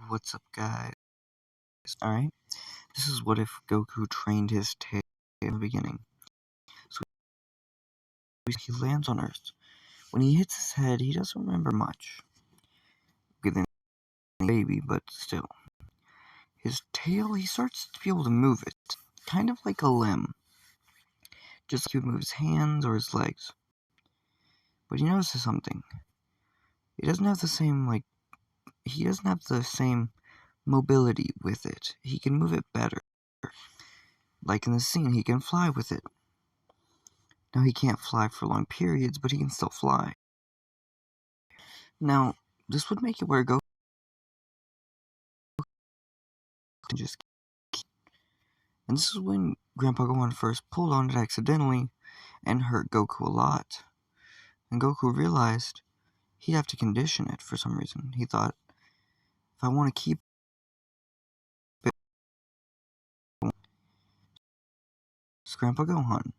What's up, guys? Alright, this is what if Goku trained his tail in the beginning. So he lands on Earth. When he hits his head, he doesn't remember much. Good than a baby, but still. His tail, he starts to be able to move it, kind of like a limb. Just like he would move his hands or his legs. But he notices something. He doesn't have the same, mobility with it. He can move it better. Like in the scene, he can fly with it. Now, he can't fly for long periods, but he can still fly. Now, this would make it where Goku can just... And this is when Grandpa Gohan first pulled on it accidentally and hurt Goku a lot. And Goku realized he'd have to condition it for some reason. He thought, if I want to keep it, it's Grandpa Gohan.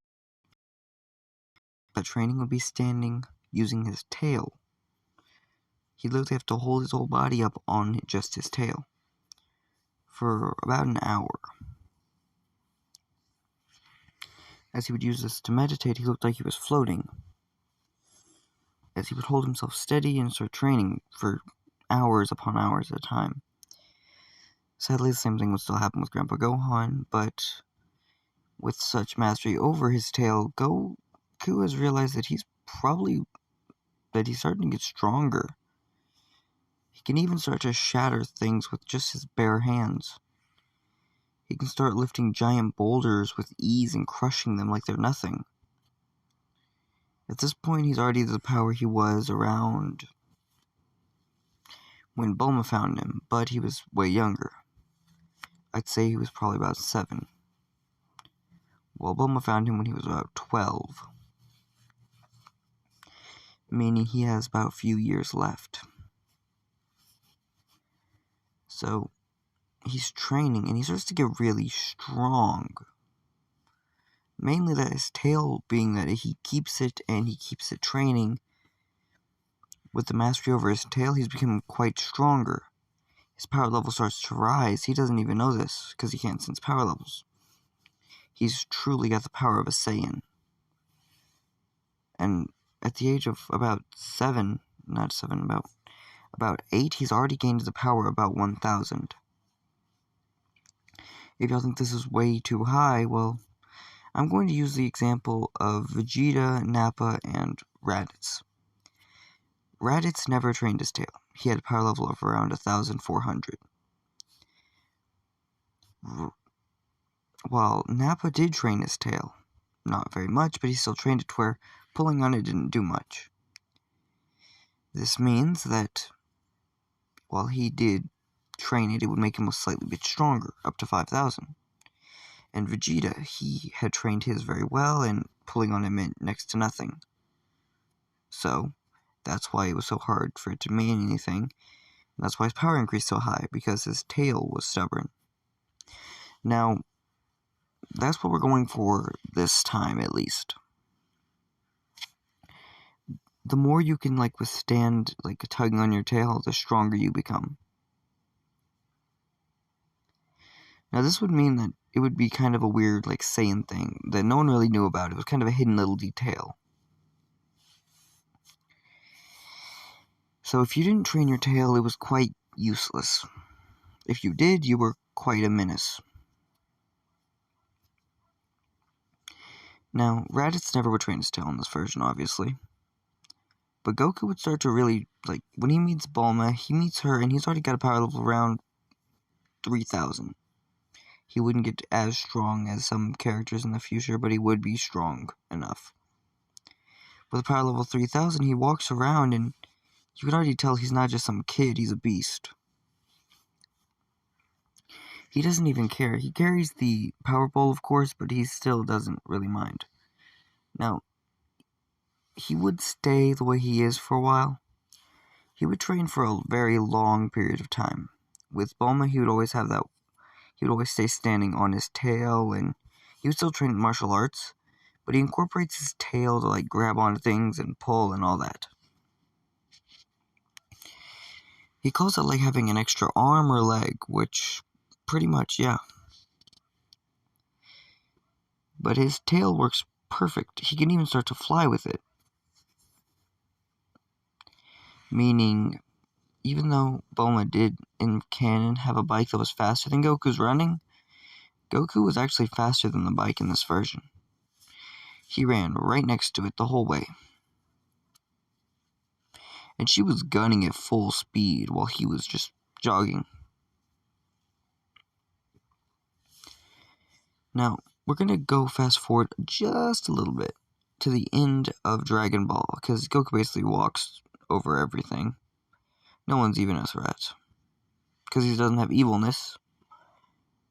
That training would be standing using his tail. He'd literally have to hold his whole body up on just his tail for about an hour. As he would use this to meditate, he looked like he was floating. As he would hold himself steady and start training for hours upon hours at a time. Sadly, the same thing would still happen with Grandpa Gohan, but with such mastery over his tail, Goku has realized that he's starting to get stronger. He can even start to shatter things with just his bare hands. He can start lifting giant boulders with ease and crushing them like they're nothing. At this point, he's already the power he was around when Bulma found him, but he was way younger. I'd say he was probably about 7. Well, Bulma found him when he was about 12. Meaning he has about a few years left. So, he's training, and he starts to get really strong. Mainly that his tail being that he keeps it, and he keeps it training. With the mastery over his tail, he's become quite stronger. His power level starts to rise. He doesn't even know this, because he can't sense power levels. He's truly got the power of a Saiyan. And at the age of about 8, he's already gained the power about 1,000. If y'all think this is way too high, well, I'm going to use the example of Vegeta, Nappa, and Raditz. Raditz never trained his tail. He had a power level of around 1,400. While Nappa did train his tail. Not very much, but he still trained it to where pulling on it didn't do much. This means that while he did train it, it would make him a slightly bit stronger, up to 5,000. And Vegeta, he had trained his very well, and pulling on it meant next to nothing. So, that's why it was so hard for it to mean anything. And that's why his power increased so high, because his tail was stubborn. Now, that's what we're going for this time, at least. The more you can, withstand, tugging on your tail, the stronger you become. Now, this would mean that it would be kind of a weird, Saiyan thing that no one really knew about. It was kind of a hidden little detail. So, if you didn't train your tail, it was quite useless. If you did, you were quite a menace. Now, Raditz never would train his tail in this version, obviously. But Goku would start to really, when he meets Bulma, he meets her, and he's already got a power level around 3,000. He wouldn't get as strong as some characters in the future, but he would be strong enough. With a power level 3,000, he walks around, and you can already tell he's not just some kid, he's a beast. He doesn't even care. He carries the power bowl, of course, but he still doesn't really mind. Now, he would stay the way he is for a while. He would train for a very long period of time. With Bulma, he would always stay standing on his tail, and he would still train martial arts, but he incorporates his tail to, grab onto things and pull and all that. He calls it like having an extra arm or leg, which pretty much, yeah. But his tail works perfect. He can even start to fly with it. Meaning, even though Bulma did, in canon, have a bike that was faster than Goku's running, Goku was actually faster than the bike in this version. He ran right next to it the whole way. And she was gunning at full speed while he was just jogging. Now, we're going to go fast forward just a little bit to the end of Dragon Ball, because Goku basically walks over everything. No one's even a threat. Because he doesn't have evilness.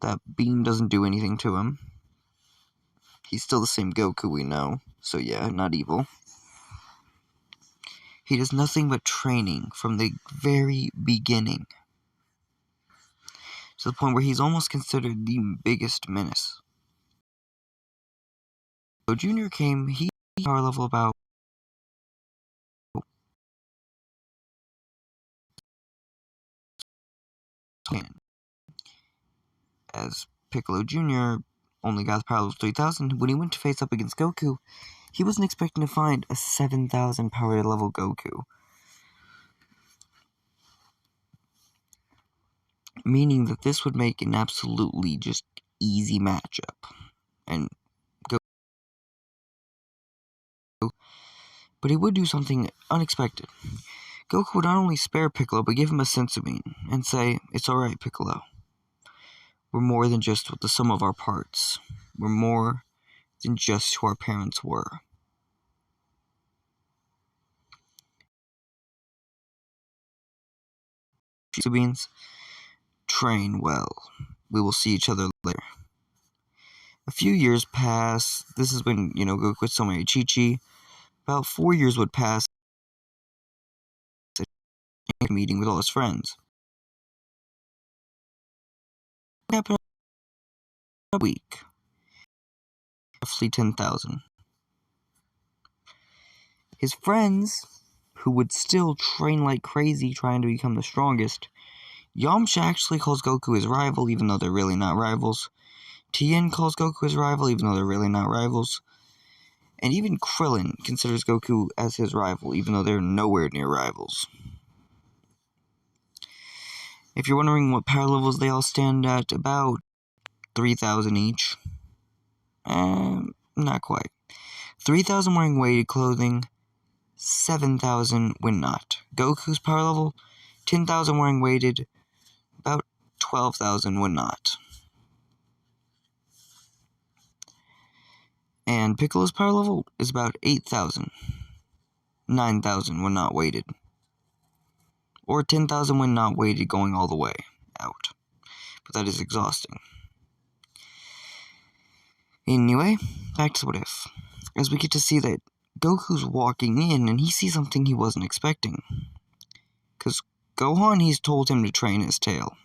That beam doesn't do anything to him. He's still the same Goku we know, so yeah, not evil. He does nothing but training from the very beginning. To the point where he's almost considered the biggest menace. So Junior came, he power level about as Piccolo Jr. only got the power level 3000. When he went to face up against Goku, he wasn't expecting to find a 7000 power level Goku. Meaning that this would make an absolutely just easy matchup. And Goku, but he would do something unexpected. Goku would not only spare Piccolo, but give him a senzu bean and say, "It's alright, Piccolo. We're more than just the sum of our parts. We're more than just who our parents were." Senzu beans, train well. We will see each other later. A few years pass. This is when, Goku with so many Chi-Chi. About 4 years would pass. A meeting with all his friends. What happened in a week? Roughly 10,000. His friends, who would still train like crazy trying to become the strongest, Yamcha actually calls Goku his rival, even though they're really not rivals. Tien calls Goku his rival, even though they're really not rivals. And even Krillin considers Goku as his rival, even though they're nowhere near rivals. If you're wondering what power levels they all stand at, about 3,000 each. Not quite. 3,000 wearing weighted clothing, 7,000 when not. Goku's power level, 10,000 wearing weighted, about 12,000 when not. And Piccolo's power level is about 8,000. 9,000 when not weighted. Or 10,000 when not weighted going all the way out. But that is exhausting. Anyway, back to What If. As we get to see that Goku's walking in and he sees something he wasn't expecting. Because Gohan, he's told him to train his tail.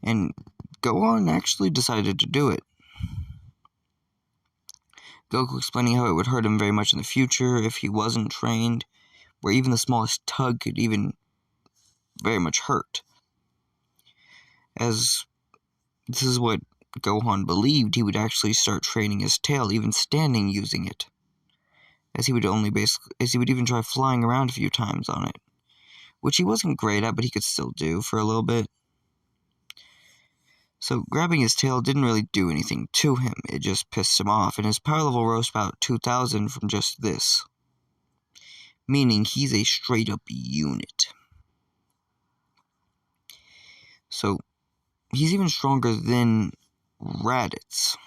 And Gohan actually decided to do it. Goku explaining how it would hurt him very much in the future if he wasn't trained, where even the smallest tug could even very much hurt. As this is what Gohan believed, he would actually start training his tail, even standing using it. As he would even try flying around a few times on it. Which he wasn't great at, but he could still do for a little bit. So grabbing his tail didn't really do anything to him, it just pissed him off, and his power level rose about 2,000 from just this. Meaning he's a straight up unit. So he's even stronger than Raditz.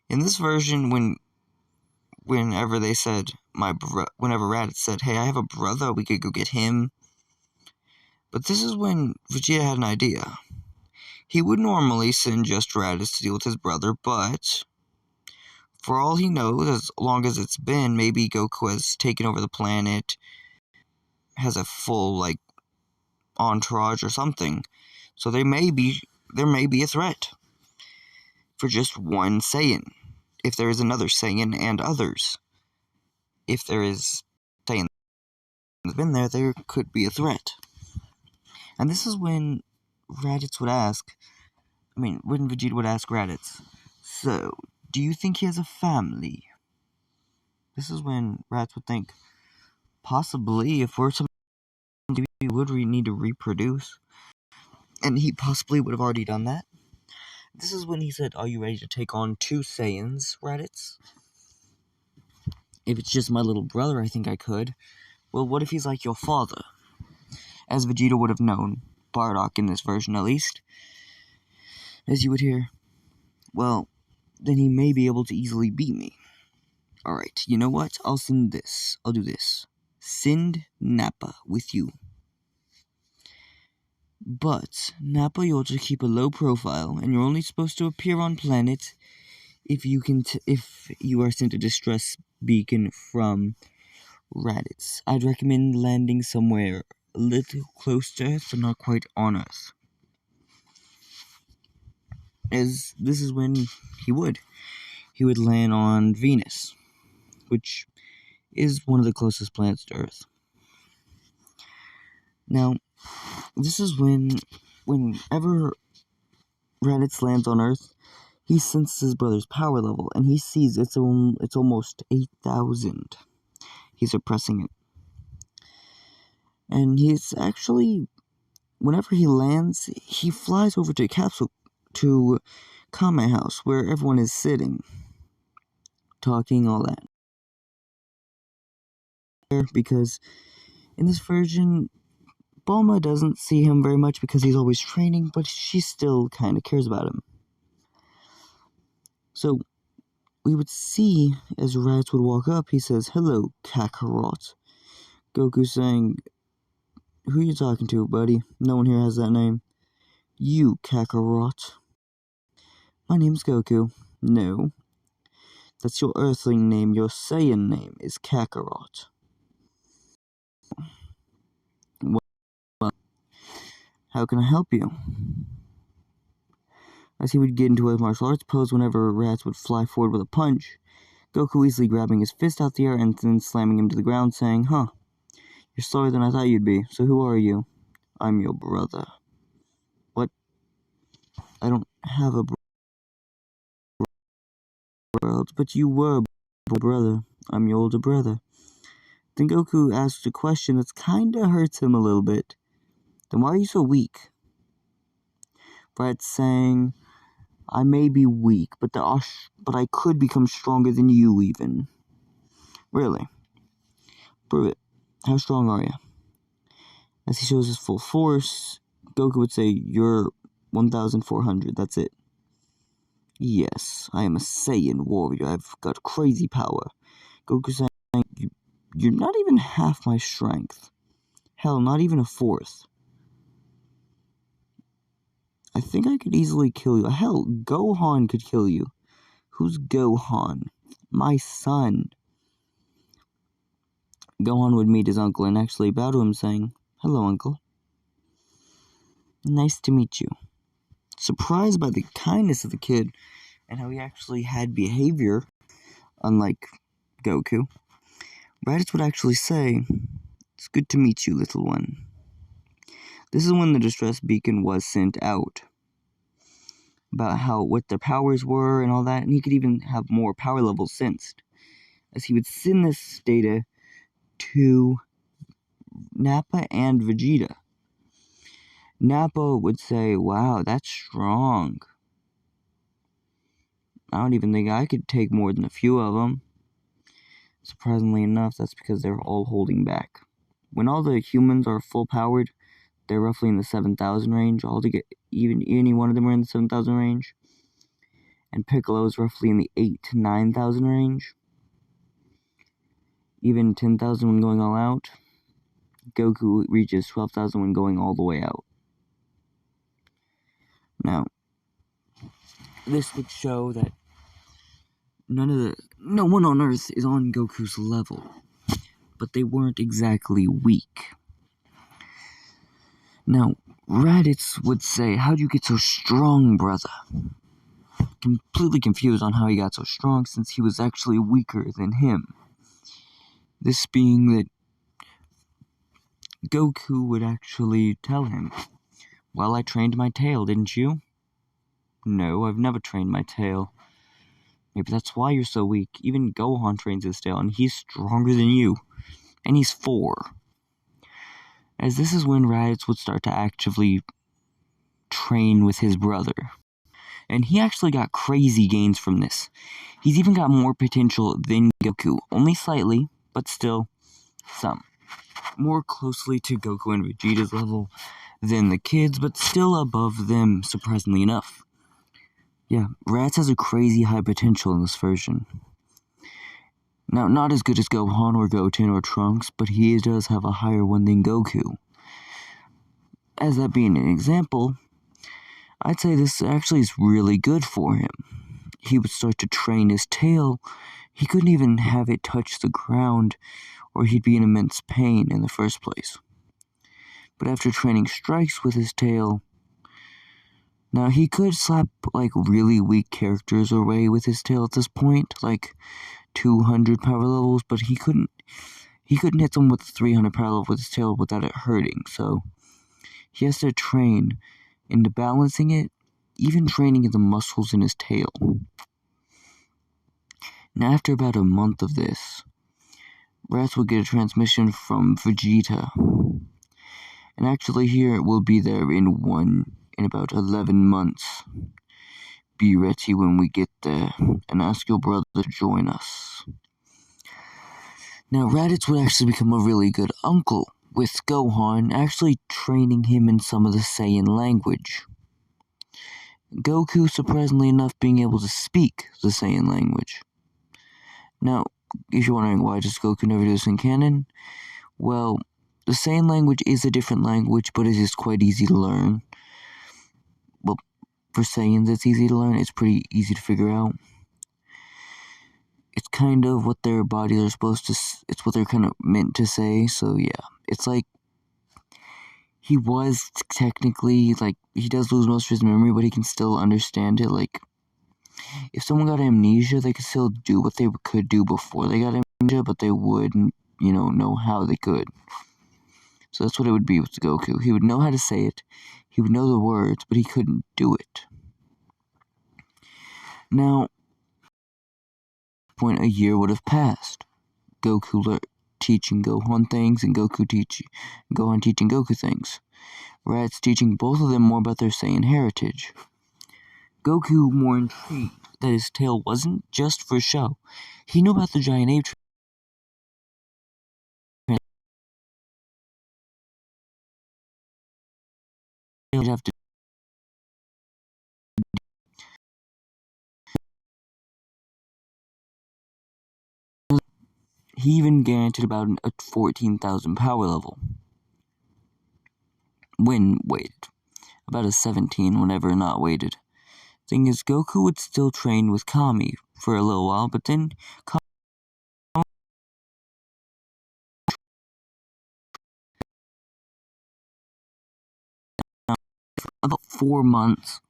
In this version, whenever they said, whenever Raditz said, "Hey, I have a brother, we could go get him." But this is when Vegeta had an idea. He would normally send just Raditz to deal with his brother, but for all he knows, as long as it's been, maybe Goku has taken over the planet, has a full, entourage or something. So there may be a threat for just one Saiyan, if there is another Saiyan and others. If there is Saiyan been there, there could be a threat. And this is when Raditz would ask, when Vegeta would ask Raditz, so, do you think he has a family? This is when Raditz would think, possibly, if we're somebody we would need to reproduce. And he possibly would have already done that. This is when he said, are you ready to take on 2 Saiyans, Raditz? If it's just my little brother, I think I could. Well, what if he's like your father? As Vegeta would have known, Bardock in this version at least, as you would hear. Well, then he may be able to easily beat me. Alright, you know what? I'll do this. Send Nappa with you. But, Nappa, you'll just keep a low profile, and you're only supposed to appear on planet if you are sent a distress beacon from Raditz. I'd recommend landing somewhere a little close to Earth, but not quite on Earth. As this is when he would land on Venus, which is one of the closest planets to Earth. Now, this is whenever Raditz lands on Earth, he senses his brother's power level, and he sees it's almost 8,000. He's suppressing it. And he's actually, whenever he lands, he flies over to a capsule to Kame House, where everyone is sitting, talking, all that. Because in this version, Bulma doesn't see him very much because he's always training, but she still kind of cares about him. So, we would see, as Raditz would walk up, he says, hello, Kakarot. Goku saying, who are you talking to, buddy? No one here has that name. You, Kakarot. My name's Goku. No. That's your Earthling name. Your Saiyan name is Kakarot. Well, how can I help you? As he would get into a martial arts pose whenever Raditz would fly forward with a punch, Goku easily grabbing his fist out the air and then slamming him to the ground, saying, huh, you're slower than I thought you'd be, so who are you? I'm your brother. What? I don't have a brother, but you were a brother. I'm your older brother. Then Goku asked a question that kinda hurts him a little bit. Then why are you so weak? Raditz saying, I may be weak, but I could become stronger than you even. Really? Prove it. How strong are you? As he shows his full force, Goku would say, you're 1,400, that's it. Yes, I am a Saiyan warrior, I've got crazy power. Goku saying, you're not even half my strength. Hell, not even a fourth. I think I could easily kill you. Hell, Gohan could kill you. Who's Gohan? My son. Gohan would meet his uncle and actually bow to him, saying, hello, uncle. Nice to meet you. Surprised by the kindness of the kid and how he actually had behavior, unlike Goku, Raditz would actually say, it's good to meet you, little one. This is when the distress beacon was sent out, about what their powers were and all that, and he could even have more power levels sensed, as he would send this data to Nappa and Vegeta. Nappa would say, wow, that's strong. I don't even think I could take more than a few of them. Surprisingly enough, that's because they're all holding back. When all the humans are full powered, they're roughly in the 7,000 range. Even any one of them are in the 7,000 range. And Piccolo is roughly in the 8,000 to 9,000 range. Even 10,000 when going all out. Goku reaches 12,000 when going all the way out. Now, this would show that no one on Earth is on Goku's level, but they weren't exactly weak. Now, Raditz would say, how'd you get so strong, brother? Completely confused on how he got so strong since he was actually weaker than him. This being that Goku would actually tell him, "Well, I trained my tail, didn't you?" "No, I've never trained my tail." "Maybe that's why you're so weak. Even Gohan trains his tail, and he's stronger than you. And he's 4. As this is when Raditz would start to actively train with his brother. And he actually got crazy gains from this. He's even got more potential than Goku. Only slightly, but still some. More closely to Goku and Vegeta's level than the kids, but still above them, surprisingly enough. Yeah, Raditz has a crazy high potential in this version. Now, not as good as Gohan or Goten or Trunks, but he does have a higher one than Goku. As that being an example, I'd say this actually is really good for him. He would start to train his tail. He couldn't even have it touch the ground, or he'd be in immense pain in the first place. But after training strikes with his tail, now he could slap like really weak characters away with his tail at this point, like 200 power levels, but he couldn't hit someone with 300 power level with his tail without it hurting, so he has to train into balancing it, even training the muscles in his tail. Now, after about a month of this, Raditz will get a transmission from Vegeta. And actually here it will be there in about 11 months. Be ready when we get there, and ask your brother to join us. Now, Raditz would actually become a really good uncle, with Gohan actually training him in some of the Saiyan language. Goku, surprisingly enough, being able to speak the Saiyan language. Now, if you're wondering why does Goku never do this in canon, well, the Saiyan language is a different language, but it is quite easy to learn. Well, for Saiyans it's easy to learn, it's pretty easy to figure out. It's kind of what their bodies are supposed to, it's what they're kind of meant to say, so yeah. It's like, he was technically, like, he does lose most of his memory, but he can still understand it. Like, if someone got amnesia, they could still do what they could do before they got amnesia, but they wouldn't, know how they could. So that's what it would be with Goku. He would know how to say it, he would know the words, but he couldn't do it. Now, a year would have passed. Goku teaching Gohan things, and Gohan teaching Goku things. Raditz teaching both of them more about their Saiyan heritage. Goku more intrigued that his tail wasn't just for show. He knew about the giant ape He even guaranteed about a 14,000 power level. When weighted. About a 17 whenever not weighted. Thing is, Goku would still train with Kami for a little while, but then about 4 months.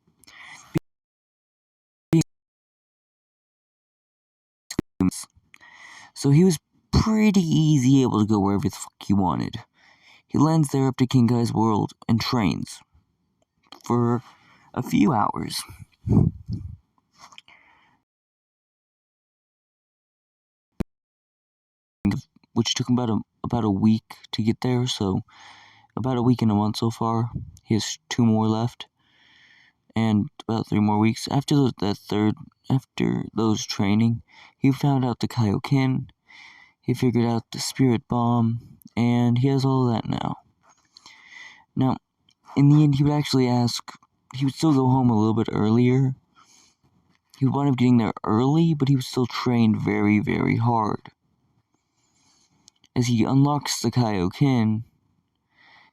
So he was pretty easy able to go wherever the fuck he wanted. He lands there up to King Kai's world and trains for a few hours. Which took him about a week to get there, so about a week and a month so far. He has 2 more left, and about 3 more weeks. After those training, he found out the Kaioken, he figured out the Spirit Bomb, and he has all of that now. Now, in the end, he would still go home a little bit earlier. He would wind up getting there early, but he would still train very, very hard. As he unlocks the Kaioken,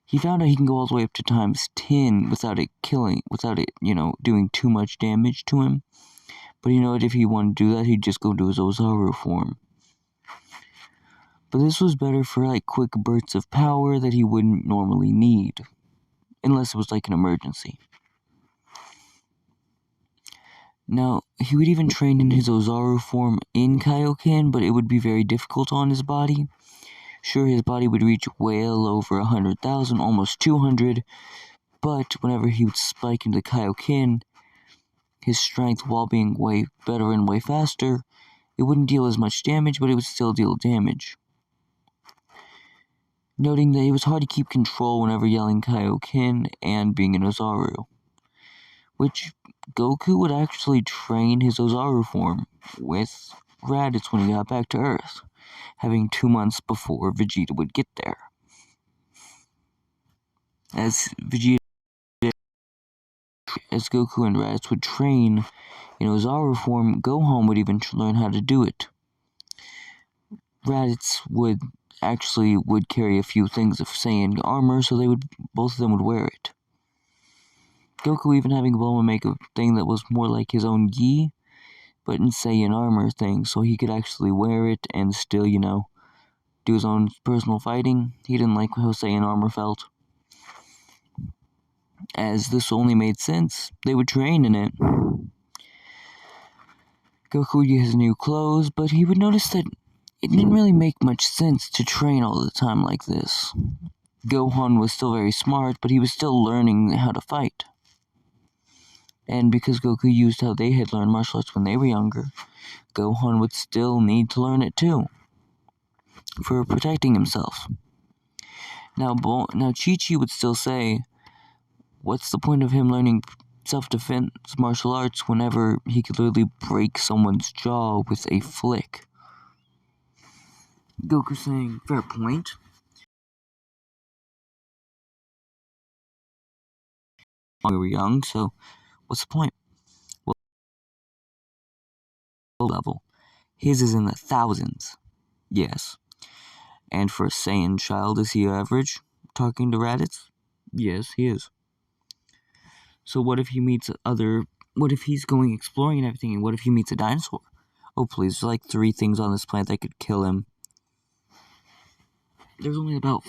he found out he can go all the way up to times 10 without it, doing too much damage to him. But if he wanted to do that, he'd just go to his Ozaru form. But this was better for, quick bursts of power that he wouldn't normally need. Unless it was, an emergency. Now, he would even train in his Ozaru form in Kaioken, but it would be very difficult on his body. Sure, his body would reach well over 100,000, almost 200, but whenever he would spike into the Kaioken, his strength, while being way better and way faster, it wouldn't deal as much damage, but it would still deal damage. Noting that it was hard to keep control whenever yelling Kaioken and being an Ozaru, which Goku would actually train his Ozaru form with Raditz when he got back to Earth, having 2 months before Vegeta would get there. As Goku and Raditz would train in Ozaru form, Gohan would even learn how to do it. Raditz would carry a few things of Saiyan armor, so both of them would wear it. Goku even having Bulma make a thing that was more like his own gi, but in Saiyan armor thing, so he could actually wear it and still, do his own personal fighting. He didn't like how Saiyan armor felt. As this only made sense, they would train in it. Goku would get his new clothes, but he would notice that it didn't really make much sense to train all the time like this. Gohan was still very smart, but he was still learning how to fight. And because Goku used how they had learned martial arts when they were younger, Gohan would still need to learn it too, for protecting himself. Now Chi-Chi would still say, what's the point of him learning self-defense martial arts whenever he could literally break someone's jaw with a flick? Goku saying, fair point. We were young, so what's the point? Well, level. His is in the thousands. Yes. And for a Saiyan child, is he average? Talking to Raditz? Yes, he is. So what if he's going exploring and everything, and what if he meets a dinosaur? Oh please, there's like 3 things on this planet that could kill him. There's only about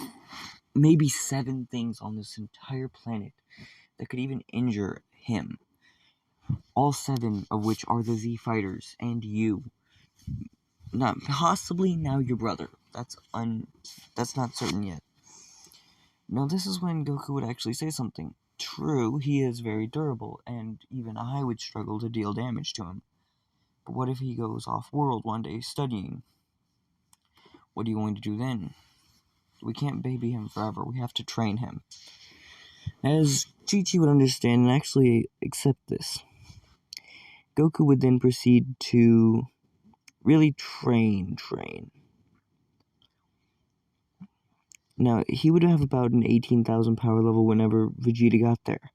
maybe 7 things on this entire planet that could even injure him. All 7 of which are the Z Fighters and you. Not possibly now your brother. That's not certain yet. Now this is when Goku would actually say something. True, he is very durable, and even I would struggle to deal damage to him. But what if he goes off-world one day studying? What are you going to do then? We can't baby him forever. We have to train him. As Chi-Chi would understand and actually accept this, Goku would then proceed to really train. Now, he would have about an 18,000 power level whenever Vegeta got there.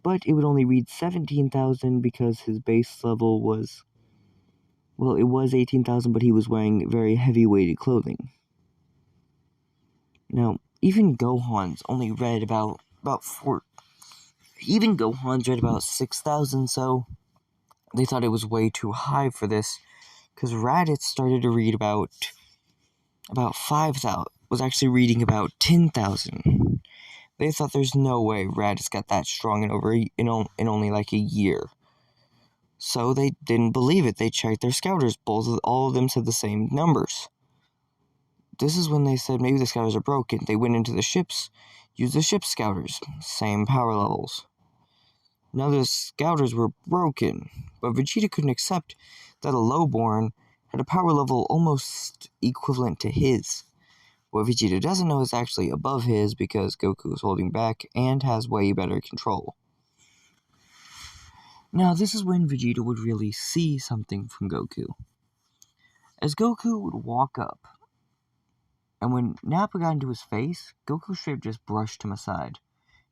But it would only read 17,000 because his base level was... Well, it was 18,000, but he was wearing very heavy-weighted clothing. Now, even Gohan's only read about 4... Even Gohan's read about 6,000, so they thought it was way too high for this, because Raditz started to read about 5,000, was actually reading about 10,000. They thought there's no way Raditz got that strong in only like a year. So they didn't believe it. They checked their scouters. All of them said the same numbers. This is when they said maybe the scouters are broken. They went into the ships, used the ship scouters, same power levels. Now the scouters were broken, but Vegeta couldn't accept that a lowborn had a power level almost equivalent to his. What Vegeta doesn't know is actually above his because Goku is holding back and has way better control. Now this is when Vegeta would really see something from Goku. As Goku would walk up, and when Nappa got into his face, Goku straight just brushed him aside.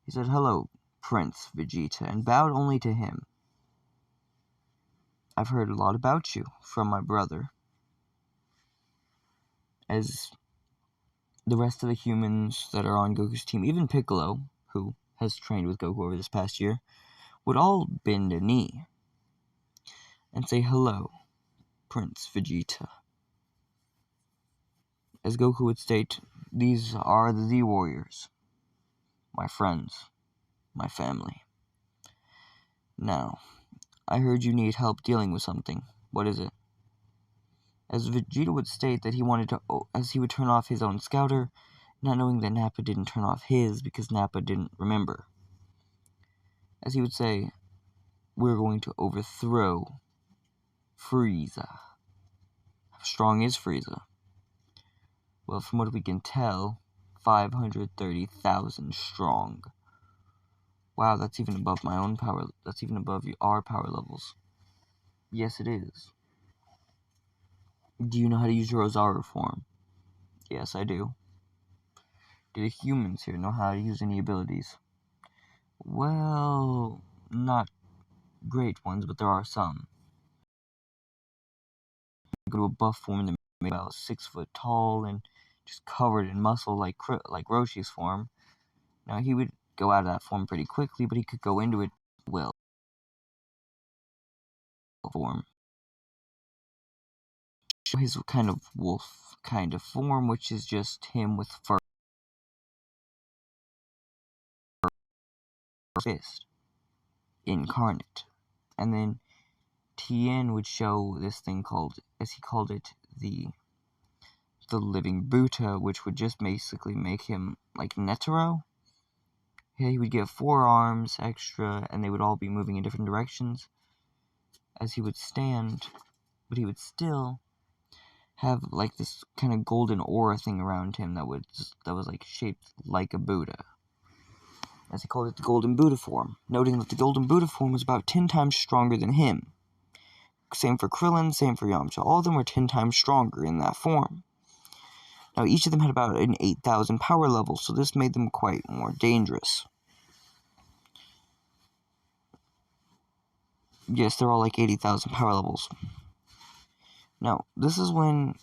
He said, "Hello, Prince Vegeta," and bowed only to him. "I've heard a lot about you from my brother." As the rest of the humans that are on Goku's team, even Piccolo, who has trained with Goku over this past year, would all bend a knee and say, "Hello, Prince Vegeta." As Goku would state, "These are the Z Warriors, my friends, my family. Now, I heard you need help dealing with something. What is it?" as Vegeta would state that he wanted to, as he would turn off his own scouter, not knowing that Nappa didn't turn off his because Nappa didn't remember. As he would say, we're going to overthrow Frieza. How strong is Frieza? Well, from what we can tell, 530,000 strong. Wow, that's even above my own power. That's even above our power levels. Yes, it is. Do you know how to use your Ozaru form? Yes, I do. Do the humans here know how to use any abilities? Well, not great ones, but there are some. Go to a buff form that may be about 6 foot tall and just covered in muscle like Roshi's form. Now, he would go out of that form pretty quickly, but he could go into it well. Form. Show his kind of wolf kind of form, which is just him with fur fist incarnate. And then Tien would show this thing called, as he called it, the living Buddha, which would just basically make him like Netero. Yeah, he would get 4 arms extra, and they would all be moving in different directions as he would stand, but he would still have like this kind of golden aura thing around him that was like shaped like a Buddha. As he called it, the Golden Buddha form, noting that the Golden Buddha form was about 10 times stronger than him. Same for Krillin, same for Yamcha. All of them were 10 times stronger in that form. Now, each of them had about an 8,000 power level, so this made them quite more dangerous. Yes, they're all like 80,000 power levels. Now, this is when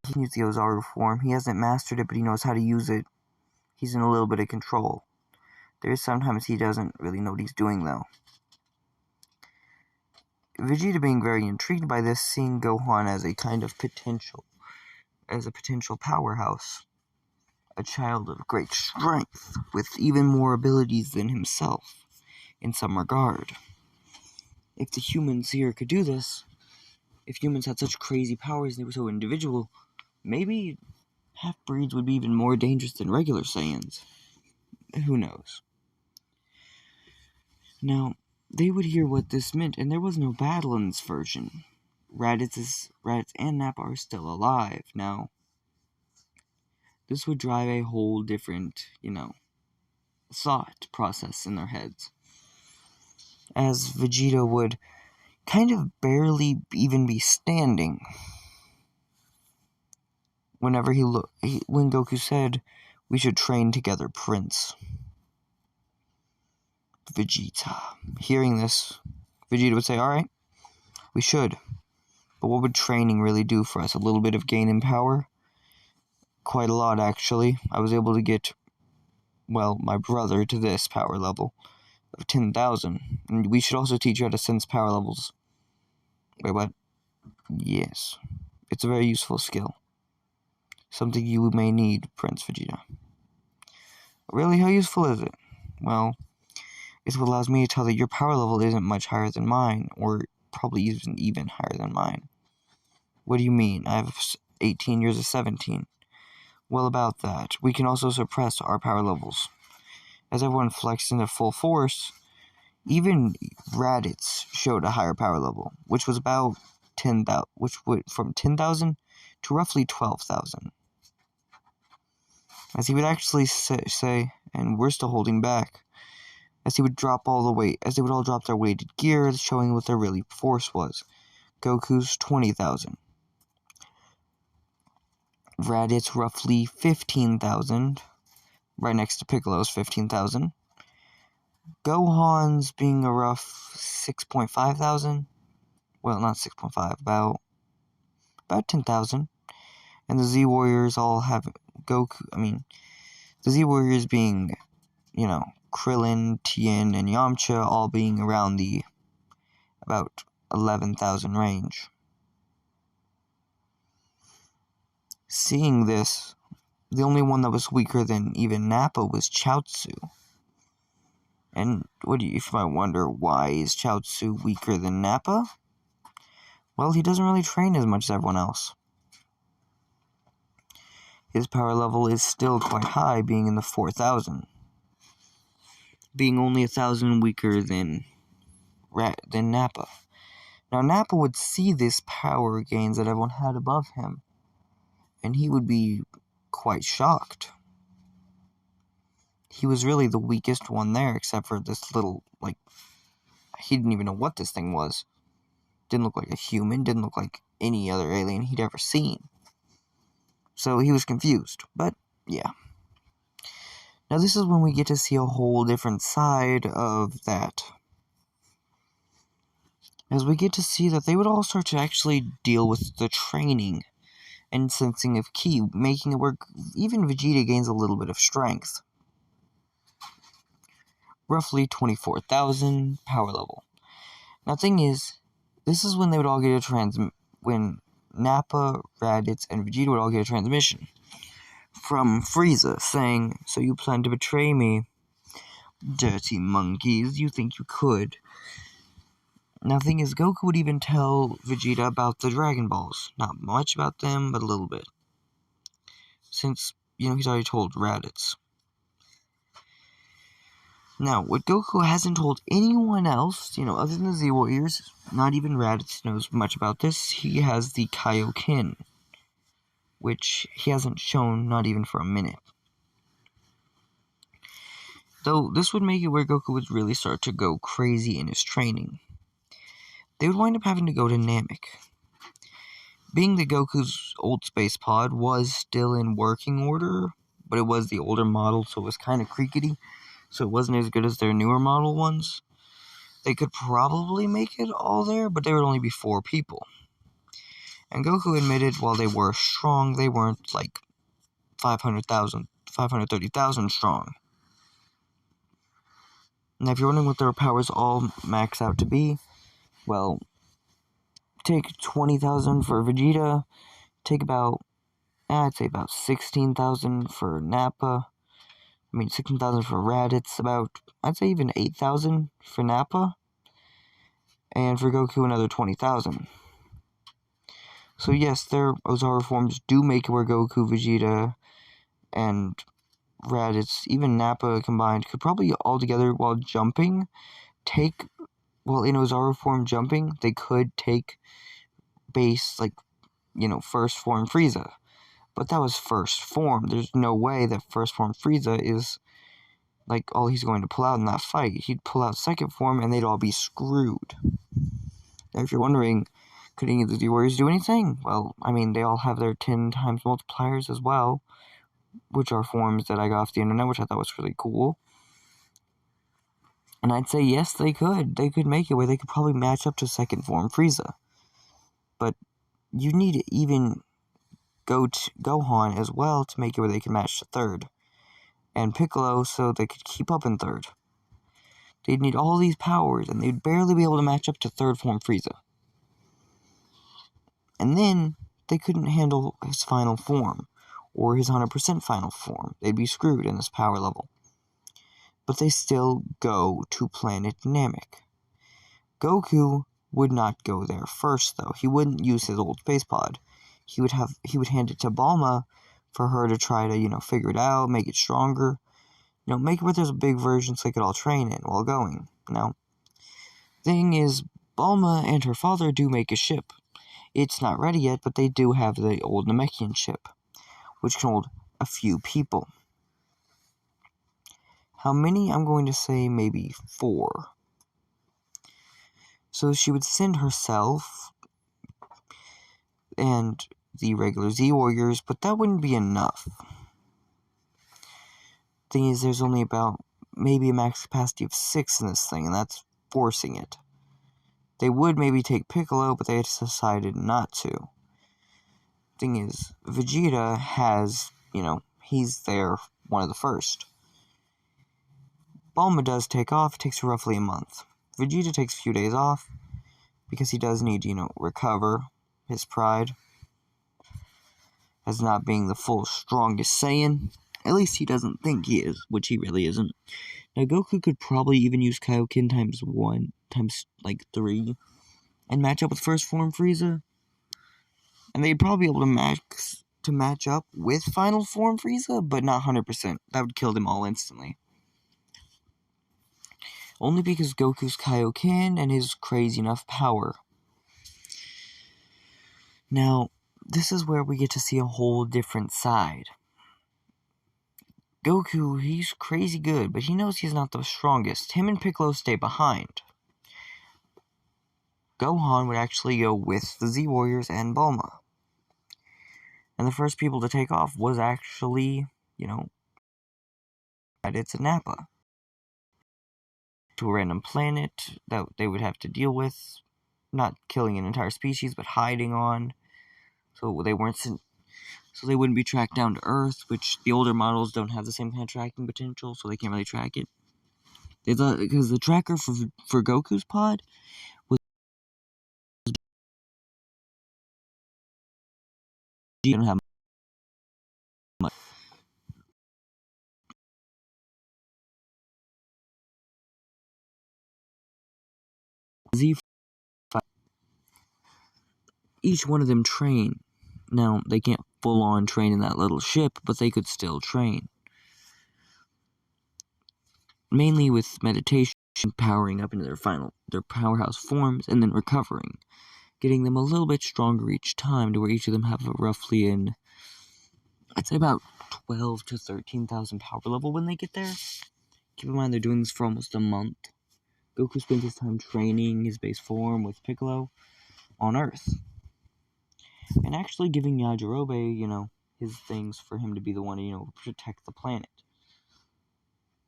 he can use the Ozaru form. He hasn't mastered it, but he knows how to use it. He's in a little bit of control. There is sometimes he doesn't really know what he's doing, though. Vegeta being very intrigued by this, seeing Gohan as a kind of potential powerhouse. A child of great strength, with even more abilities than himself, in some regard. If the humans here could do this, if humans had such crazy powers and they were so individual, maybe half-breeds would be even more dangerous than regular Saiyans. Who knows? Now, they would hear what this meant, and there was no battle in this version. Raditz and Nappa are still alive. Now, this would drive a whole different, thought process in their heads. As Vegeta would kind of barely even be standing whenever when Goku said, "We should train together, Prince." Vegeta. Hearing this, Vegeta would say, "Alright, we should. But what would training really do for us? A little bit of gain in power? Quite a lot, actually. I was able to get, my brother to this power level of 10,000. And we should also teach you how to sense power levels." Wait, what? Yes. It's a very useful skill. Something you may need, Prince Vegeta. Really? How useful is it? Well, it's what allows me to tell that your power level isn't much higher than mine, or probably even higher than mine. What do you mean? I have 18 years of 17. Well, about that, we can also suppress our power levels. As everyone flexed into full force, even Raditz showed a higher power level, which was about 10,000, which went from 10,000 to roughly 12,000. As he would actually say, and we're still holding back, as he would drop all the weight, as they would all drop their weighted gear, showing what their really force was. Goku's 20,000. Raditz roughly 15,000, right next to Piccolo's 15,000. Gohan's being a rough 6.5 thousand. Well, not 6.5, about 10,000. And the Z Warriors all have the Z Warriors being, Krillin, Tien, and Yamcha all being around the about 11,000 range. Seeing this, The only one that was weaker than even Nappa was Chaozu. And if you might wonder, why is Chaozu weaker than Nappa? Well, he doesn't really train as much as everyone else. His power level is still quite high, being in the 4,000. Being only 1,000 weaker than Nappa. Now, Nappa would see this power gains that everyone had above him, and he would be quite shocked. He was really the weakest one there, except for this little, he didn't even know what this thing was. Didn't look like a human, didn't look like any other alien he'd ever seen. So he was confused, but yeah. Now this is when we get to see a whole different side of that. As we get to see that they would all start to actually deal with the training and sensing of ki, making it work. Even Vegeta gains a little bit of strength. Roughly 24,000 power level. Now thing is, this is when they would all get when Nappa, Raditz, and Vegeta would all get a transmission from Frieza, saying, "So you plan to betray me? Dirty monkeys, you think you could?" Now, the thing is, Goku would even tell Vegeta about the Dragon Balls. Not much about them, but a little bit. Since, he's already told Raditz. Now, what Goku hasn't told anyone else, other than the Z-Warriors, not even Raditz knows much about this, he has the Kaioken, which he hasn't shown not even for a minute. Though, this would make it where Goku would really start to go crazy in his training. They would wind up having to go to Namek. Being that Goku's old space pod was still in working order, but it was the older model, so it was kind of creaky, so it wasn't as good as their newer model ones. They could probably make it all there, but there would only be 4 people. And Goku admitted while they were strong, they weren't like 530,000 strong. Now, if you're wondering what their powers all max out to be, well, take 20,000 for Vegeta, take I'd say about 16,000 for Nappa, 16,000 for Raditz, I'd say even 8,000 for Nappa, and for Goku another 20,000. So yes, their Ozaru forms do make it where Goku, Vegeta, and Raditz, even Nappa combined, could probably all together while jumping, in Ozaru form jumping, they could take base, first form Frieza. But that was first form. There's no way that first form Frieza is, all he's going to pull out in that fight. He'd pull out second form, and they'd all be screwed. Now, if you're wondering, could any of the Z-Warriors do anything? Well, they all have their 10 times multipliers as well, which are forms that I got off the internet, which I thought was really cool. And I'd say, yes, they could. They could make it where they could probably match up to second form Frieza. But you need even Gohan as well to make it where they can match to third. And Piccolo so they could keep up in third. They'd need all these powers, and they'd barely be able to match up to third form Frieza. And then, they couldn't handle his final form, or his 100% final form. They'd be screwed in this power level. But they still go to planet Namek. Goku would not go there first, though. He wouldn't use his old space pod. He would hand it to Bulma for her to try to, figure it out, make it stronger. Make it where there's a big version so they could all train it while going. Now, thing is, Bulma and her father do make a ship. It's not ready yet, but they do have the old Namekian ship, which can hold a few people. How many? I'm going to say maybe 4. So she would send herself and the regular Z-Warriors, but that wouldn't be enough. Thing is, there's only about maybe a max capacity of 6 in this thing, and that's forcing it. They would maybe take Piccolo, but they decided not to. Thing is, Vegeta has, he's there one of the first. Bulma does take off. It takes roughly a month. Vegeta takes a few days off because he does need, recover his pride. as not being the full strongest Saiyan. At least he doesn't think he is, which he really isn't. Now, Goku could probably even use Kaioken times 1, times, 3, and match up with First Form Frieza. And they'd probably be able to match up with Final Form Frieza, but not 100%. That would kill them all instantly. Only because Goku's Kaioken and his crazy enough power. Now, this is where we get to see a whole different side. Goku, he's crazy good, but he knows he's not the strongest. Him and Piccolo stay behind. Gohan would actually go with the Z-Warriors and Bulma. And the first people to take off was actually, Raditz and Nappa. To a random planet that they would have to deal with, not killing an entire species, but hiding on. So they wouldn't be tracked down to Earth, which the older models don't have the same kind of tracking potential, so they can't really track it. They thought, because the tracker for Goku's pod was didn't have much. Z, each one of them train. Now, they can't full-on train in that little ship, but they could still train. Mainly with meditation, powering up into their powerhouse forms, and then recovering. Getting them a little bit stronger each time, to where each of them have roughly I'd say about 12 to 13,000 power level when they get there. Keep in mind they're doing this for almost a month. Goku spends his time training his base form with Piccolo on Earth. And actually giving Yajirobe, his things for him to be the one to, protect the planet.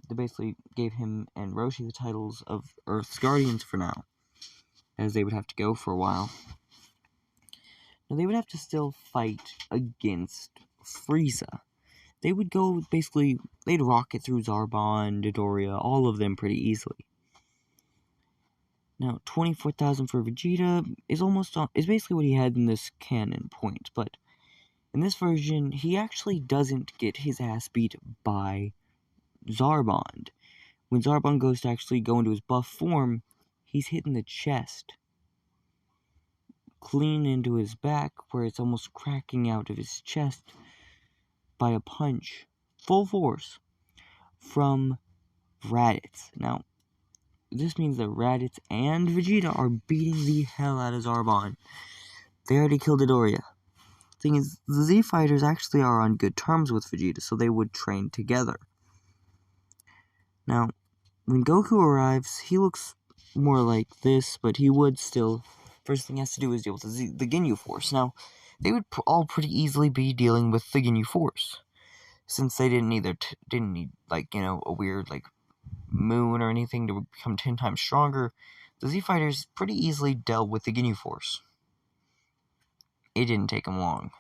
They basically gave him and Roshi the titles of Earth's Guardians for now, as they would have to go for a while. Now, they would have to still fight against Frieza. They would go, they'd rocket through Zarbon, Dodoria, all of them pretty easily. Now, 24,000 for Vegeta is basically what he had in this canon point, but in this version, he actually doesn't get his ass beat by Zarbon. When Zarbon goes to actually go into his buff form, he's hit in the chest, clean into his back, where it's almost cracking out of his chest by a punch, full force, from Raditz. Now, this means that Raditz and Vegeta are beating the hell out of Zarbon. They already killed Dodoria. Thing is, the Z Fighters actually are on good terms with Vegeta, so they would train together. Now, when Goku arrives, he looks more like this, but he would still, first thing he has to do is deal with the Ginyu Force. Now, they would all pretty easily be dealing with the Ginyu Force, since they didn't need a weird, moon or anything to become 10 times stronger. The Z Fighters pretty easily dealt with the Ginyu Force. It didn't take them long.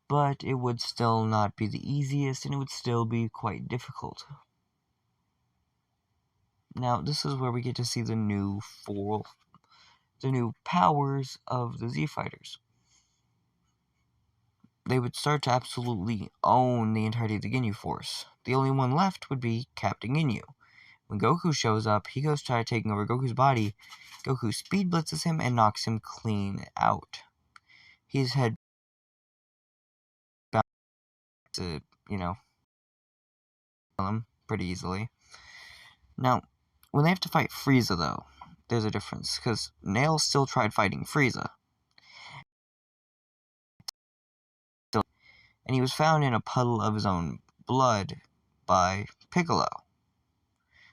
But it would still not be the easiest, and it would still be quite difficult. Now, this is where we get to see the new powers of the Z Fighters. They would start to absolutely own the entirety of the Ginyu Force. The only one left would be Captain Ginyu. When Goku shows up, he goes to try taking over Goku's body. Goku speed blitzes him and knocks him clean out. His head bound to, kill him pretty easily. Now, when they have to fight Frieza, though, there's a difference, because Nail still tried fighting Frieza. And he was found in a puddle of his own blood by Piccolo.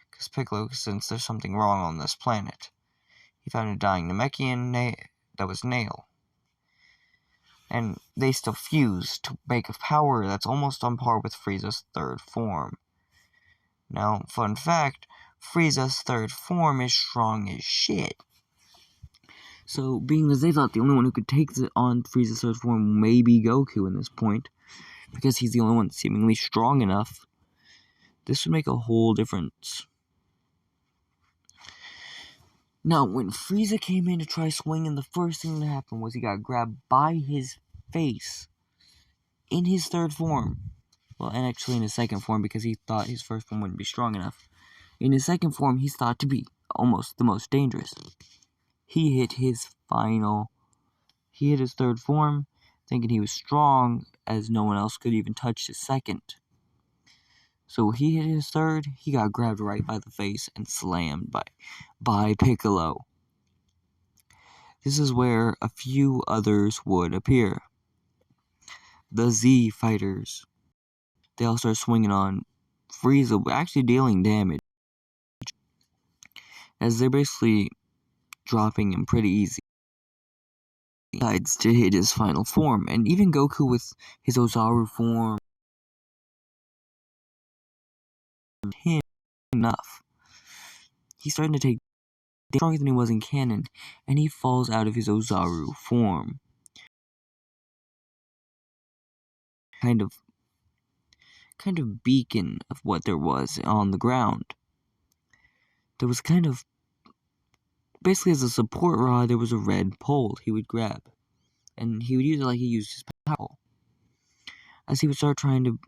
Because Piccolo, since there's something wrong on this planet, he found a dying Namekian that was Nail. And they still fused to make a power that's almost on par with Frieza's third form. Now, fun fact, Frieza's third form is strong as shit. So, being as they thought the only one who could take on Frieza's third form may be Goku in this point, because he's the only one seemingly strong enough, this would make a whole difference. Now, when Frieza came in to try swinging, the first thing that happened was he got grabbed by his face in his third form. Well, and actually in his second form, because he thought his first form wouldn't be strong enough. In his second form, he's thought to be almost the most dangerous. He hit his third form, thinking he was strong, as no one else could even touch his second. So he hit his third, he got grabbed right by the face and slammed by Piccolo. This is where a few others would appear. The Z fighters. They all start swinging on Frieza, actually dealing damage, as they're basically dropping him pretty easy. He decides to hit his final form, and even Goku with his Ozaru form, him enough. He's starting to take stronger than he was in canon, and he falls out of his Ozaru form. Kind of beacon of what there was on the ground. There was basically as a support rod, there was a red pole he would grab, and he would use it like he used his power. As he would start trying to,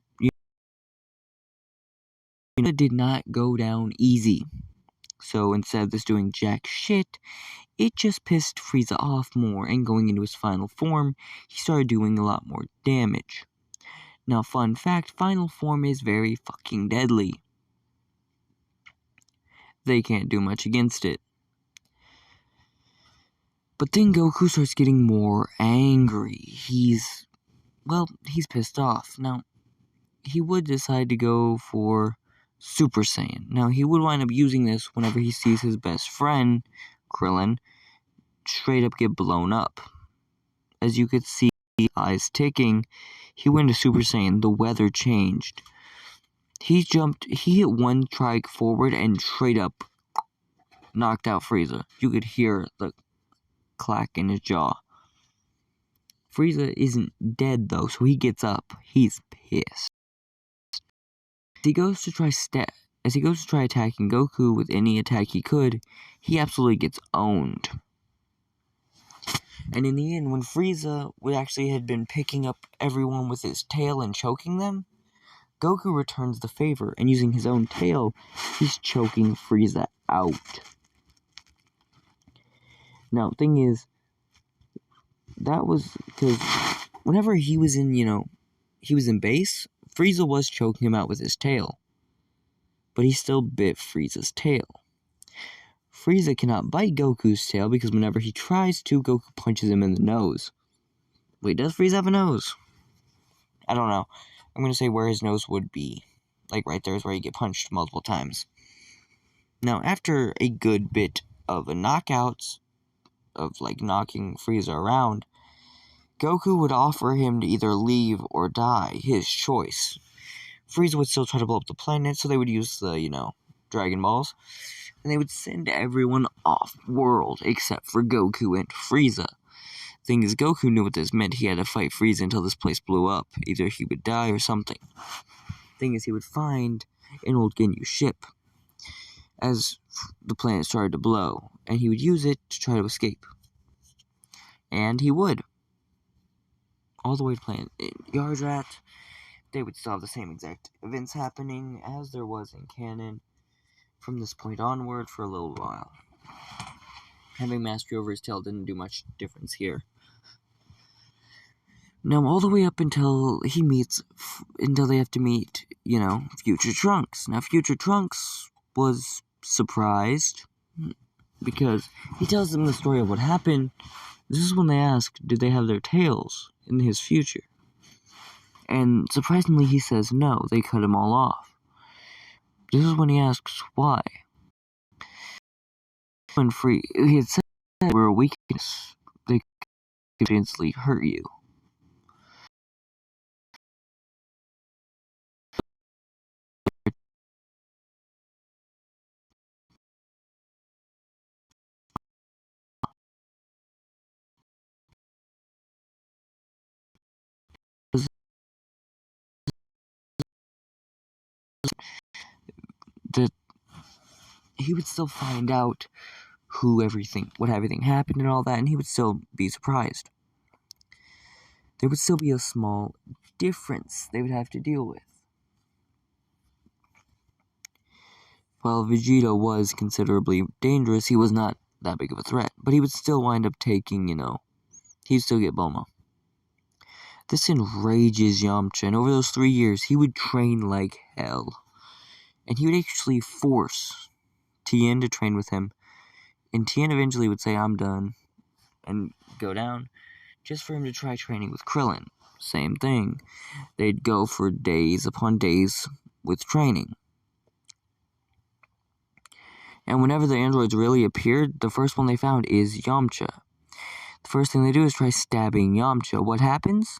it did not go down easy. So instead of this doing jack shit, it just pissed Frieza off more, and going into his final form, he started doing a lot more damage. Now, fun fact, final form is very fucking deadly. They can't do much against it. But then Goku starts getting more angry. He's pissed off. Now, he would decide to go for Super Saiyan. Now, he would wind up using this whenever he sees his best friend, Krillin, straight up get blown up. As you could see, eyes ticking, he went to Super Saiyan. The weather changed. He hit one strike forward and straight up knocked out Frieza. You could hear the clack in his jaw. Frieza isn't dead though, so he gets up. He's pissed. As he goes to try attacking Goku with any attack he could, he absolutely gets owned. And in the end, when Frieza had been picking up everyone with his tail and choking them, Goku returns the favor, and using his own tail, he's choking Frieza out. Now, the thing is, that was because whenever he was in base, Frieza was choking him out with his tail. But he still bit Frieza's tail. Frieza cannot bite Goku's tail because whenever he tries to, Goku punches him in the nose. Wait, does Frieza have a nose? I don't know. I'm going to say where his nose would be. Like right there is where you get punched multiple times. Now, after a good bit of knockouts, of like knocking Frieza around, Goku would offer him to either leave or die, his choice. Frieza would still try to blow up the planet, so they would use the, Dragon Balls, and they would send everyone off-world, except for Goku and Frieza. Thing is, Goku knew what this meant. He had to fight Frieza until this place blew up. Either he would die or something. Thing is, he would find an old Ginyu ship as the planet started to blow, and he would use it to try to escape. And he would. All the way to planet Yardrat. They would still have the same exact events happening as there was in canon from this point onward for a little while. Having mastery over his tail didn't do much difference here. Now, all the way up until they have to meet, Future Trunks. Now, Future Trunks was surprised because he tells them the story of what happened. This is when they ask, did they have their tails in his future? And surprisingly, he says no, they cut him all off. This is when he asks why. When he had said they were a weakness, they could instantly hurt you. That he would still find out what everything happened and all that, and he would still be surprised. there would still be a small difference they would have to deal with. While Vegeta was considerably dangerous, he was not that big of a threat, but he would still wind up taking, he'd still get Bulma. This enrages Yamcha, and over those 3 years, he would train like hell. And he would actually force Tien to train with him, and Tien eventually would say, "I'm done," and go down, just for him to try training with Krillin. Same thing. They'd go for days upon days with training. And whenever the androids really appeared, the first one they found is Yamcha. The first thing they do is try stabbing Yamcha. What happens?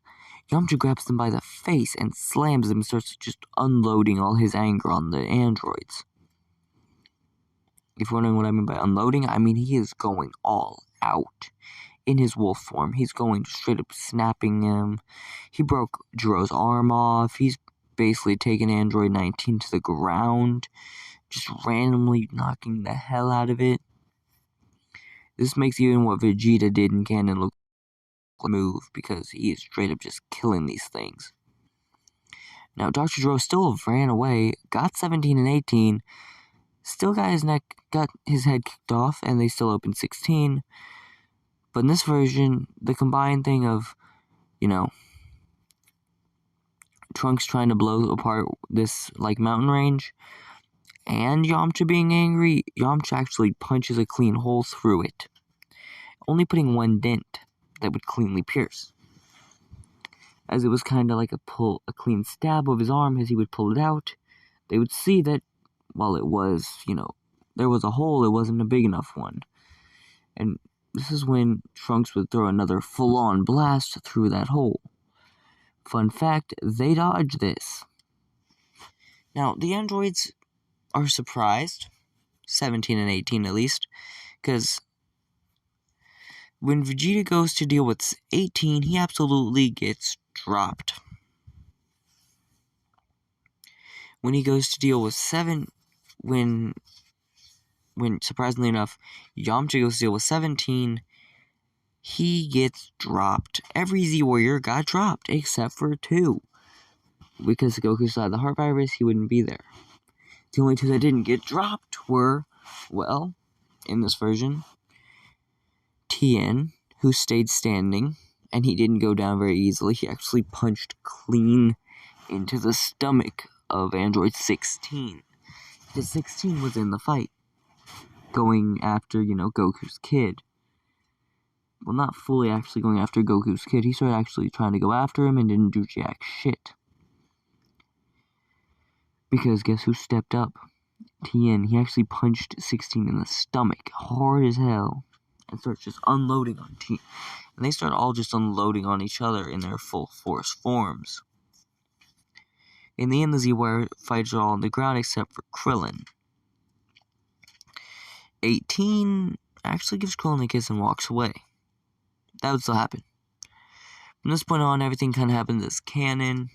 Yamcha grabs them by the face and slams them and starts just unloading all his anger on the androids. If you're wondering what I mean by unloading, I mean he is going all out. In his wolf form, he's going straight up snapping him. He broke Jiro's arm off. He's basically taken Android 19 to the ground, just randomly knocking the hell out of it. This makes even what Vegeta did in canon look like a move, because he is straight up just killing these things. Now, Dr. Jiro still ran away, got 17 and 18, still got his head kicked off, and they still opened 16. But in this version, the combined thing of, Trunks trying to blow apart this, mountain range, and Yamcha being angry, Yamcha actually punches a clean hole through it, only putting one dent that would cleanly pierce. As it was kind of like a clean stab of his arm as he would pull it out, they would see that while it was, there was a hole, it wasn't a big enough one. And this is when Trunks would throw another full-on blast through that hole. Fun fact, they dodged this. Now, the androids are surprised, 17 and 18 at least, because when Vegeta goes to deal with 18, he absolutely gets dropped. When he goes to deal with 7, when surprisingly enough, Yamcha goes to deal with 17, he gets dropped. Every Z-Warrior got dropped, except for 2. Because Goku still had the heart virus, he wouldn't be there. The only 2 that didn't get dropped were, in this version, Tien, who stayed standing, and he didn't go down very easily. He actually punched clean into the stomach of Android 16. The 16 was in the fight, going after, Goku's kid. Well, not fully actually going after Goku's kid. He started actually trying to go after him and didn't do jack shit. Because guess who stepped up? Tien. He actually punched 16 in the stomach, hard as hell, and starts just unloading on Tien. And they start all just unloading on each other in their full force forms. In the end, the Z-Warrior fighters are all on the ground except for Krillin. 18 actually gives Krillin a kiss and walks away. That would still happen. From this point on, everything kind of happens as canon.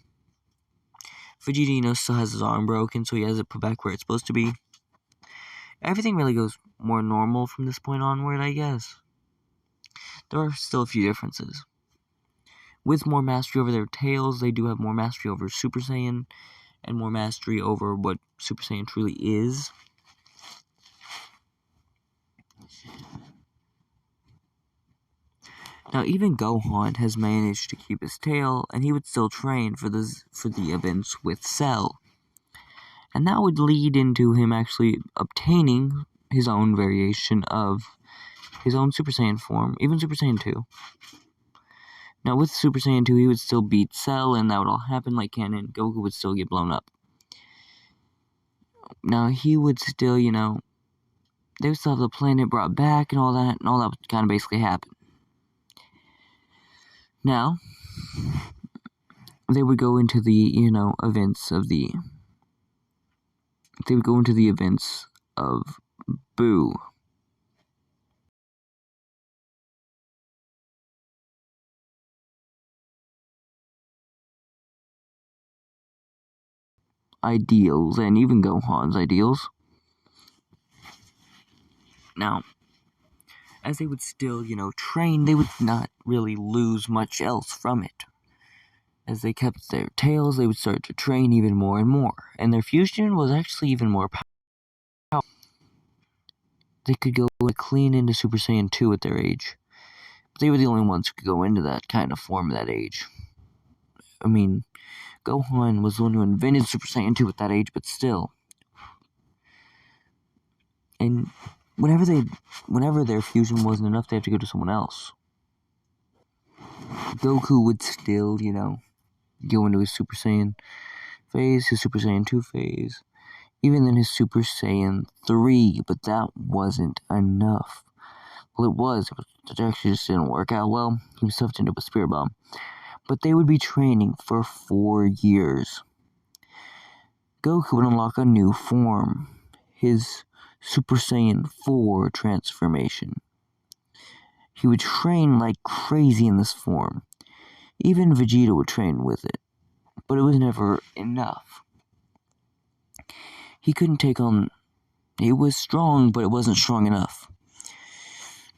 Vegeta, still has his arm broken, so he has it put back where it's supposed to be. Everything really goes more normal from this point onward, I guess. There are still a few differences. With more mastery over their tails, they do have more mastery over Super Saiyan, and more mastery over what Super Saiyan truly is. Now, even Gohan has managed to keep his tail, and he would still train for the events with Cell. And that would lead into him actually obtaining his own variation of his own Super Saiyan form, even Super Saiyan 2. Now, with Super Saiyan 2, he would still beat Cell, and that would all happen like canon. Goku would still get blown up. Now, he would still, they would still have the planet brought back and all that would kind of basically happen. Now, they would go into the, events of the... They would go into the events of Boo. Ideals, and even Gohan's ideals. Now, as they would still, train, they would not really lose much else from it. as they kept their tails, they would start to train even more and more. And their fusion was actually even more powerful. They could go clean into Super Saiyan 2 at their age. But they were the only ones who could go into that kind of form at that age. I mean, Gohan was the one who invented Super Saiyan 2 at that age, but still. And whenever their fusion wasn't enough, they have to go to someone else. Goku would still, go into his Super Saiyan phase, his Super Saiyan 2 phase, even then his Super Saiyan 3, but that wasn't enough. Well, it was, but it actually just didn't work out well. He was stuffed into a Spirit Bomb. But they would be training for 4 years. Goku would unlock a new form, his Super Saiyan 4 transformation. He would train like crazy in this form. Even Vegeta would train with it, but it was never enough. He couldn't take on... It was strong, but it wasn't strong enough.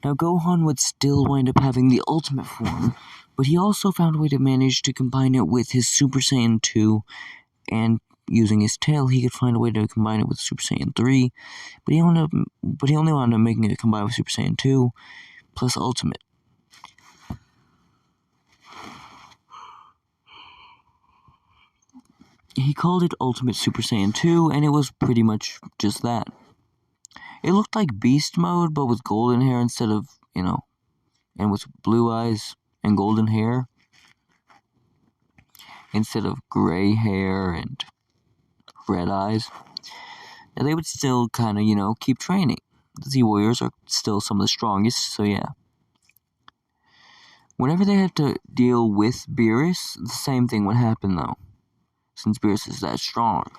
Now, Gohan would still wind up having the ultimate form, but he also found a way to manage to combine it with his Super Saiyan 2, and using his tail, he could find a way to combine it with Super Saiyan 3, but he only wound up making it combine with Super Saiyan 2, plus Ultimate. He called it Ultimate Super Saiyan 2, and it was pretty much just that. It looked like Beast Mode, but with golden hair instead of, and with blue eyes and golden hair, instead of gray hair and red eyes. Now, they would still kind of, keep training. The Z-Warriors are still some of the strongest, so yeah. Whenever they had to deal with Beerus, the same thing would happen, though, since Beerus is that strong.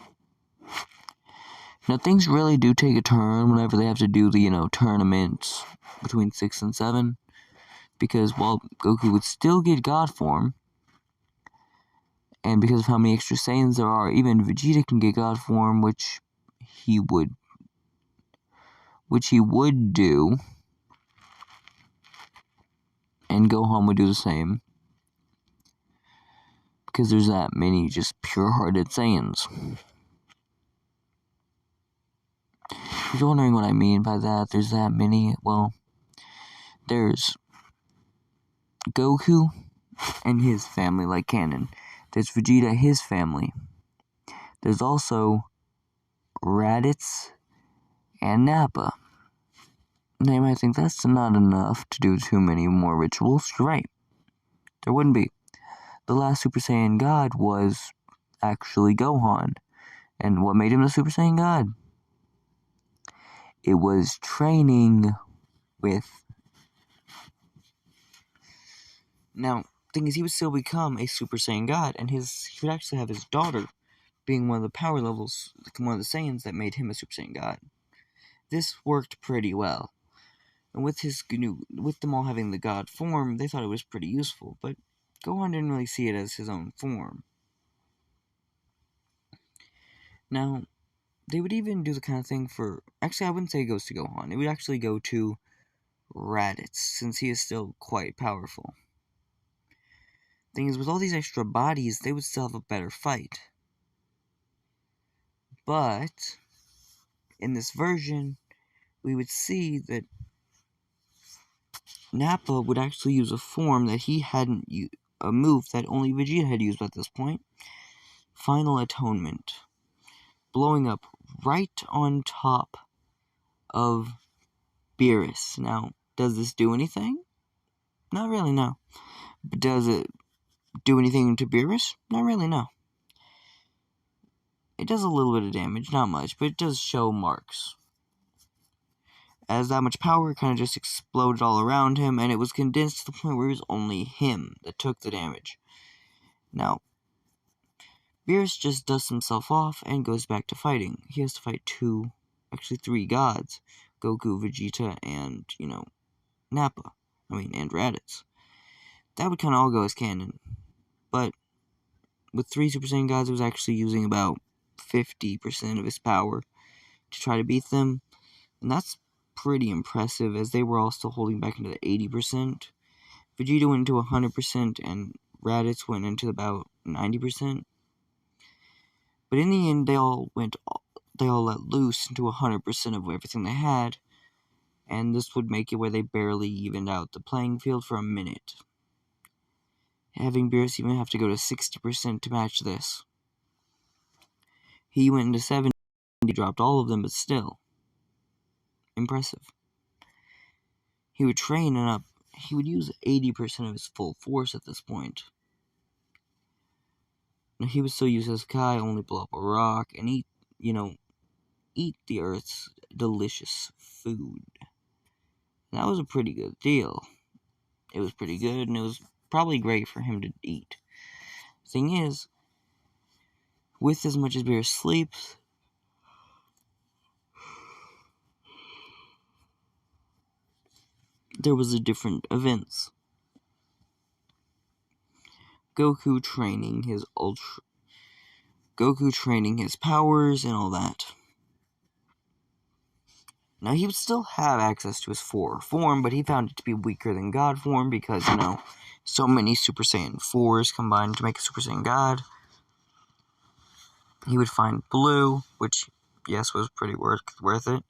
Now, things really do take a turn whenever they have to do the, tournaments between 6 and 7, because, Goku would still get God form, and because of how many extra Saiyans there are, even Vegeta can get God form, which he would do, and Gohan would do the same, because there's that many just pure-hearted Saiyans. If you're wondering what I mean by that, there's that many, there's Goku and his family, like canon. There's Vegeta, his family. There's also Raditz and Nappa. Now you might think that's not enough to do too many more rituals. You're right. There wouldn't be. The last Super Saiyan God was actually Gohan. And what made him the Super Saiyan God? It was training with... Now, the thing is, he would still become a Super Saiyan God, and he would actually have his daughter being one of the power levels, one of the Saiyans that made him a Super Saiyan God. This worked pretty well. And with them all having the God form, they thought it was pretty useful, but Gohan didn't really see it as his own form. Now, they would even do the kind of thing for... Actually, I wouldn't say it goes to Gohan. It would actually go to Raditz, since he is still quite powerful. Thing is, with all these extra bodies, they would still have a better fight. But, in this version, we would see that Nappa would actually use a form that he hadn't used, a move that only Vegeta had used at this point. Final Atonement. Blowing up right on top of Beerus. Now, does this do anything? Not really, no. But does it do anything to Beerus? Not really, no. It does a little bit of damage, not much, but it does show marks. As that much power kind of just exploded all around him, and it was condensed to the point where it was only him that took the damage. Now, Beerus just dusts himself off and goes back to fighting. He has to fight 3 gods. Goku, Vegeta, and, Nappa. And Raditz. That would kind of all go as canon. But with 3 Super Saiyan gods, it was actually using about 50% of his power to try to beat them. And that's pretty impressive, as they were all still holding back into the 80%. Vegeta went into 100%, and Raditz went into about 90%. But in the end, they all let loose into 100% of everything they had, and this would make it where they barely evened out the playing field for a minute. Having Beerus even have to go to 60% to match this. He went into 70, he dropped all of them, but still. Impressive. He would train he would use 80% of his full force at this point. Now, he would still use his Kai, only blow up a rock, and eat the Earth's delicious food. And that was a pretty good deal. It was pretty good, and it was probably great for him to eat. Thing is, with as much as Beerus sleeps, there was different events. Goku training his powers and all that. Now, he would still have access to his 4 form, but he found it to be weaker than God form because, so many Super Saiyan 4s combined to make a Super Saiyan God. He would find Blue, which, yes, was pretty worth it.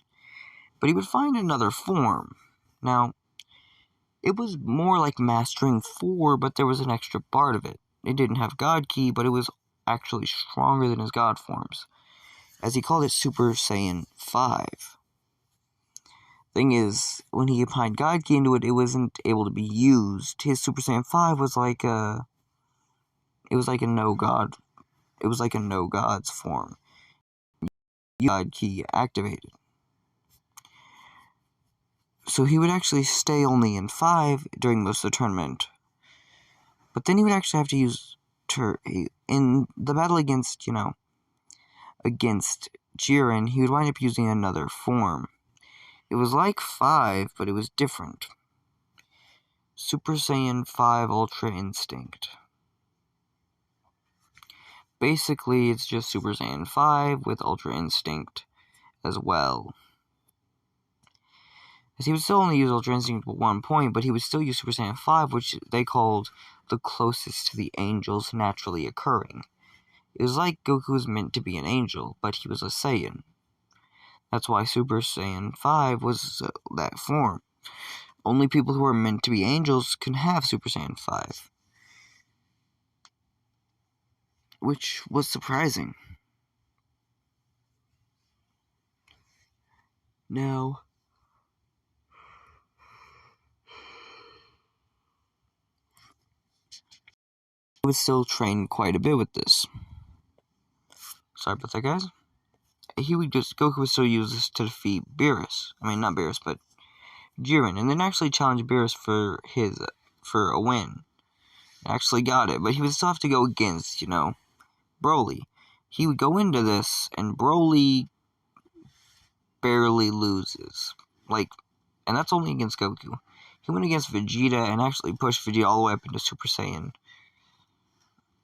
But he would find another form. Now, it was more like mastering 4, but there was an extra part of it. It didn't have God Ki, but it was actually stronger than his God forms, as he called it Super Saiyan 5. Thing is, when he applied God Ki into it, it wasn't able to be used. His Super Saiyan 5 was like a no God's form. God Ki activated. So he would actually stay only in 5 during most of the tournament. But then he would actually have to use in the battle against Jiren, he would wind up using another form. It was like 5, but it was different. Super Saiyan 5 Ultra Instinct. Basically, it's just Super Saiyan 5 with Ultra Instinct as well. As he would still only use Ultra Instinct at one point, but he would still use Super Saiyan 5, which they called the closest to the angels naturally occurring. It was like Goku was meant to be an angel, but he was a Saiyan. That's why Super Saiyan 5 was that form. Only people who are meant to be angels can have Super Saiyan 5. Which was surprising. Now, he would still train quite a bit with this. Sorry about that, guys. Goku would still use this to defeat Beerus. I mean, not Beerus, but Jiren, and then actually challenge Beerus for a win. Actually got it, but he would still have to go against, Broly. He would go into this, and Broly barely loses. And that's only against Goku. He went against Vegeta and actually pushed Vegeta all the way up into Super Saiyan.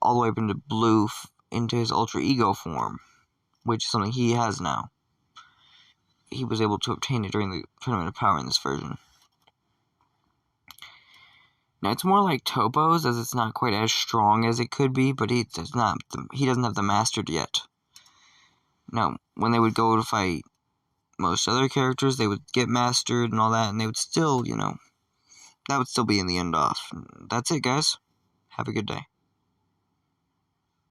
All the way up into Blue, into his Ultra Ego form, which is something he has now. He was able to obtain it during the Tournament of Power in this version. Now, it's more like Topo's, as it's not quite as strong as it could be, but he doesn't have the mastered yet. Now, when they would go to fight most other characters, they would get mastered and all that, and they would still, that would still be in the end off. That's it, guys. Have a good day.